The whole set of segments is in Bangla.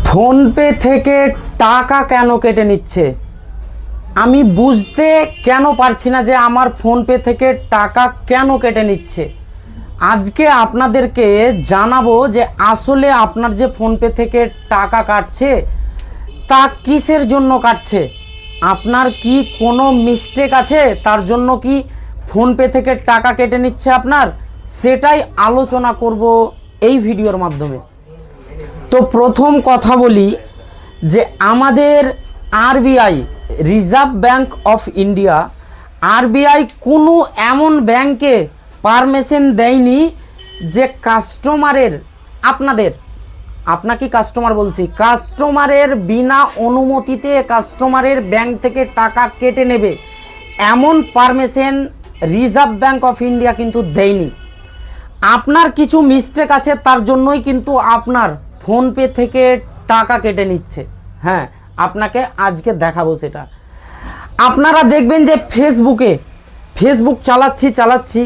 ফোনপে থেকে টাকা কেন কেটে নিচ্ছে? আমি বুঝতে কেন পারছি না যে আমার ফোনপে থেকে টাকা কেন কেটে নিচ্ছে। আজকে আপনাদেরকে জানাবো যে আসলে আপনার যে ফোনপে থেকে টাকা কাটছে তা কিসের জন্য কাটছে। আপনার কি কোনো মিস্টেক আছে তার জন্য কি ফোনপে থেকে টাকা কেটে নিচ্ছে আপনার, সেটাই আলোচনা করব এই ভিডিওর মাধ্যমে। তো প্রথম কথা বলি যে আমাদের RBI, reserve bank of India, RBI কোনো এমন ব্যাংকে পারমিশন দেয়নি যে কাস্টমারের, আপনাকে কাস্টমার বলছি, কাস্টমারের বিনা অনুমতিতে কাস্টমারের ব্যাংক থেকে টাকা কেটে নেবে, এমন permission reserve bank of India কিন্তু দেয়নি। আপনার কিছু মিস্টেক আছে তার জন্যই কিন্তু আপনার ফোনপে থেকে টাকা কেটে নিচ্ছে। হ্যাঁ, আপনাকে আজকে দেখাবো সেটা। আপনারা দেখবেন যে ফেসবুক চালাচ্ছি,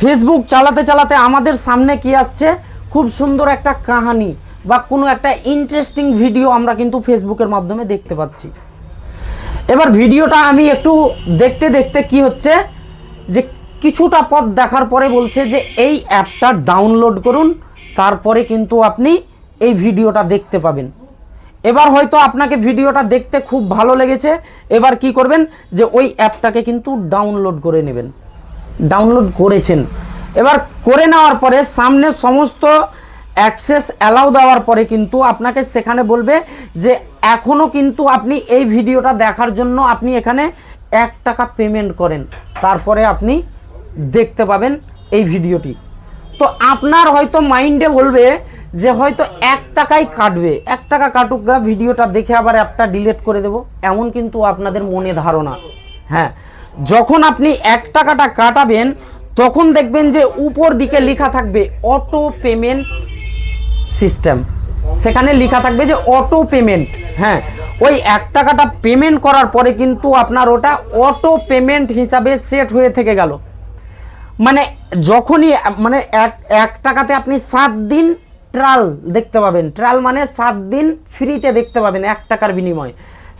ফেসবুক চালাতে চালাতে আমাদের সামনে কি আসছে, খুব সুন্দর একটা কাহিনী বা কোনো একটা ইন্টারেস্টিং ভিডিও আমরা কিন্তু ফেসবুকের মাধ্যমে দেখতে পাচ্ছি। এবার ভিডিওটা আমি একটু দেখতে দেখতে কি হচ্ছে যে কিছুটা পথ দেখার পরে বলছে যে এই অ্যাপটা ডাউনলোড করুন, তারপরে কিন্তু আপনি এই ভিডিওটা দেখতে পাবেন। এবার হয়তো আপনাকে ভিডিওটা দেখতে খুব ভালো লেগেছে, এবার কি করবেন যে ওই অ্যাপটাকে কিন্তু ডাউনলোড করে নেবেন। ডাউনলোড করেছেন, এবার করে নেওয়ার পরে সামনে সমস্ত অ্যাক্সেস অ্যালাউ দেওয়ার পরে কিন্তু আপনাকে সেখানে বলবে যে এখনও কিন্তু আপনি এই ভিডিওটা দেখার জন্য আপনি এখানে 1 টাকা পেমেন্ট করেন, তারপরে আপনি দেখতে পাবেন এই ভিডিওটি। তো আপনার হয়তো মাইন্ডে বলবে যে হয়তো 1 টাকাই কাটবে, 1 টাকা কাটুক গা, ভিডিওটা দেখে আবার অ্যাপটা ডিলিট করে দেব, এমন কিন্তু আপনাদের মনে ধারণা। হ্যাঁ, যখন আপনি 1 টাকাটা কাটাবেন তখন দেখবেন যে উপর দিকে লেখা থাকবে অটো পেমেন্ট সিস্টেম, সেখানে লেখা থাকবে যে অটো পেমেন্ট। হ্যাঁ, ওই 1 টাকাটা পেমেন্ট করার পরে কিন্তু আপনার ওটা অটো পেমেন্ট হিসাবে সেট হয়ে থেকে গেল। মানে যখনই মানে 1 টাকাতে আপনি 7 দিন ট্রায়াল দেখতে পাবেন, ট্রায়াল মানে 7 দিন ফ্রিতে দেখতে পাবেন 1 টাকার বিনিময়ে।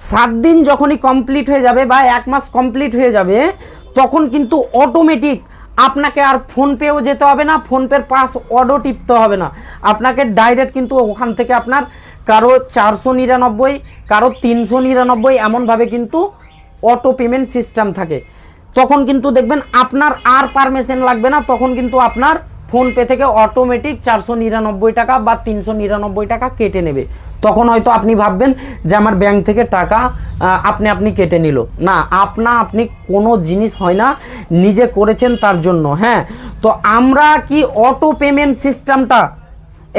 7 দিন যখনই কমপ্লিট হয়ে যাবে বা 1 মাস কমপ্লিট হয়ে যাবে তখন কিন্তু অটোমেটিক আপনাকে আর ফোনপেও যেতে হবে না, ফোনপের পাসওয়ার্ডও টিপতে হবে না, আপনাকে ডাইরেক্ট কিন্তু ওখান থেকে আপনার কারো 499, কারো 399 এমনভাবে কিন্তু অটো পেমেন্ট সিস্টেম থাকে। তখন কিন্তু দেখবেন আপনার আর পারমিশন লাগবে না, তখন কিন্তু আপনার ফোনপে থেকে অটোমেটিক 499 টাকা বা 399 টাকা কেটে নেবে। তখন হয়তো আপনি ভাববেন যে আমার ব্যাংক থেকে টাকা আপনি কেটে নিল, না, আপনি কোনো জিনিস হয় না, নিজে করেছেন তার জন্য। হ্যাঁ, তো আমরা কি অটো পেমেন্ট সিস্টেমটা,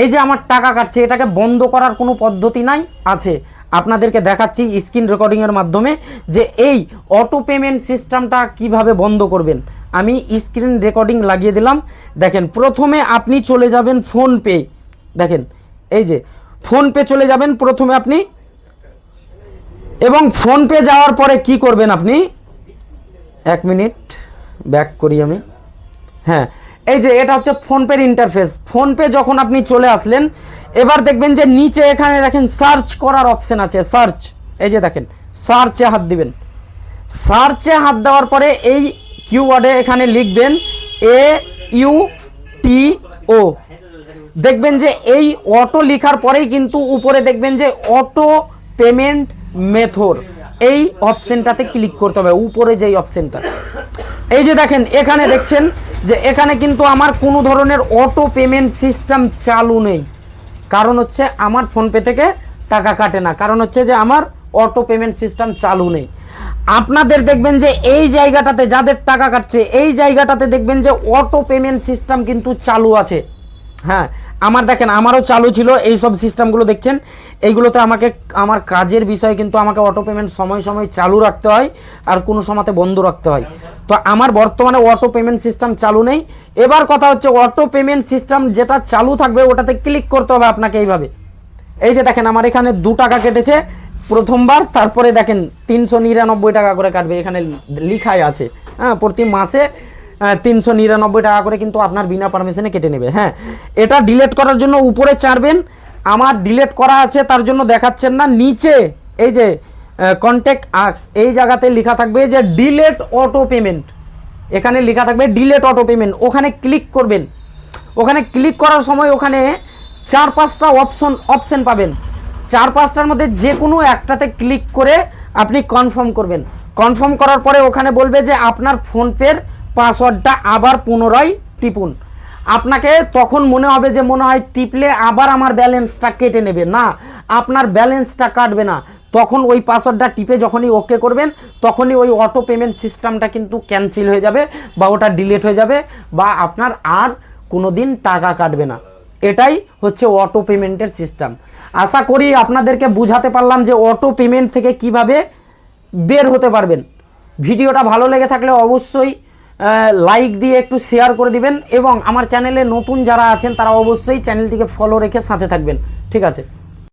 এই যে আমার টাকা কাটছে, এটাকে বন্ধ করার কোনো পদ্ধতি নাই? আছে, আপনাদেরকে দেখাচ্ছি স্ক্রিন রেকর্ডিংয়ের মাধ্যমে যে এই অটো পেমেন্ট সিস্টেমটা কিভাবে বন্ধ করবেন। আমি স্ক্রিন রেকর্ডিং লাগিয়ে দিলাম। দেখেন, প্রথমে আপনি চলে যাবেন ফোনপে, দেখেন এই যে ফোনপে চলে যাবেন প্রথমে আপনি, এবং ফোনপে যাওয়ার পরে কি করবেন আপনি, 1 মিনিট ব্যাক করি আমি। হ্যাঁ, এই যে এটা হচ্ছে ফোনপের ইন্টারফেস। ফোনপে যখন আপনি চলে আসলেন, এবার দেখবেন যে নিচে এখানে দেখেন সার্চ করার অপশন আছে, সার্চ, এই যে দেখেন সার্চে হাত দিবেন। সার্চে হাত দেওয়ার পরে এই কিওয়ার্ডে এখানে লিখবেন AUTO, দেখবেন যে এই অটো লেখার পরেই কিন্তু উপরে দেখবেন যে অটো পেমেন্ট মেথড, এই অপশনটাতে ক্লিক করতে হবে, উপরে যেই অপশনটা। এই যে দেখেন এখানে দেখছেন যে এখানে কিন্তু আমার কোনো ধরনের অটো পেমেন্ট সিস্টেম চালু নেই, কারণ হচ্ছে আমার ফোনপে থেকে টাকা কাটে না, কারণ হচ্ছে যে আমার অটো পেমেন্ট সিস্টেম চালু নেই। আপনাদের দেখবেন যে এই জায়গাটাতে যাদের টাকা কাটছে এই জায়গাটাতে দেখবেন যে অটো পেমেন্ট সিস্টেম কিন্তু চালু আছে। হ্যাঁ, আমার দেখেন আমারও চালু ছিল, এই সব সিস্টেমগুলো দেখছেন, এইগুলোতে আমাকে আমার কাজের বিষয়ে কিন্তু আমাকে অটো পেমেন্ট সময় সময় চালু রাখতে হয় আর কোনো সময়তে বন্ধ রাখতে হয়। তো আমার বর্তমানে অটো পেমেন্ট সিস্টেম চালু নেই। এবার কথা হচ্ছে অটো পেমেন্ট সিস্টেম যেটা চালু থাকবে ওটাতে ক্লিক করতে হবে আপনাকে এইভাবে। এই যে দেখেন আমার এখানে 2 টাকা কেটেছে প্রথমবার, তারপরে দেখেন 399 টাকা করে কাটবে, এখানে লিখাই আছে। হ্যাঁ, প্রতি মাসে 399 টাকা করে কিন্তু আপনার বিনা পারমিশনে কেটে নেবে। হ্যাঁ, এটা ডিলিট করার জন্য উপরে চাড়বেন, আমার ডিলিট করা আছে তার জন্য দেখাচ্ছেন না। নিচে এই যে কন্ট্যাক্ট আক্স এই জায়গাতে লেখা থাকবে যে ডিলিট অটো পেমেন্ট, এখানে লেখা থাকবে ডিলিট অটো পেমেন্ট, ওখানে ক্লিক করবেন। ওখানে ক্লিক করার সময় ওখানে 4-5টা অপশন পাবেন। 4-5টার মধ্যে যে কোনো একটাতে ক্লিক করে আপনি কনফার্ম করবেন। কনফার্ম করার পরে ওখানে বলবে যে আপনার ফোনপের পাসওয়ার্ডটা আবার পুনরায় টিপুন। আপনাকে তখন মনে হবে যে মনে হয় টিপলে আবার আমার ব্যালেন্সটা কেটে নেবে, না, আপনার ব্যালেন্সটা কাটবে না। তখন ওই পাসওয়ার্ডটা টিপে যখনই ওকে করবেন তখনই ওই অটো পেমেন্ট সিস্টেমটা কিন্তু ক্যান্সেল হয়ে যাবে বা ওটা ডিলিট হয়ে যাবে, বা আপনার আর কোনো দিন টাকা কাটবে না। এটাই হচ্ছে অটো পেমেন্টের সিস্টেম। আশা করি আপনাদেরকে বুঝাতে পারলাম যে অটো পেমেন্ট থেকে কিভাবে বের হতে পারবেন। ভিডিওটা ভালো লেগে থাকলে অবশ্যই লাইক দিয়ে একটু শেয়ার করে দিবেন, এবং আমার চ্যানেলে নতুন যারা আছেন তারা অবশ্যই চ্যানেলটিকে ফলো রেখে সাথে থাকবেন। ঠিক আছে।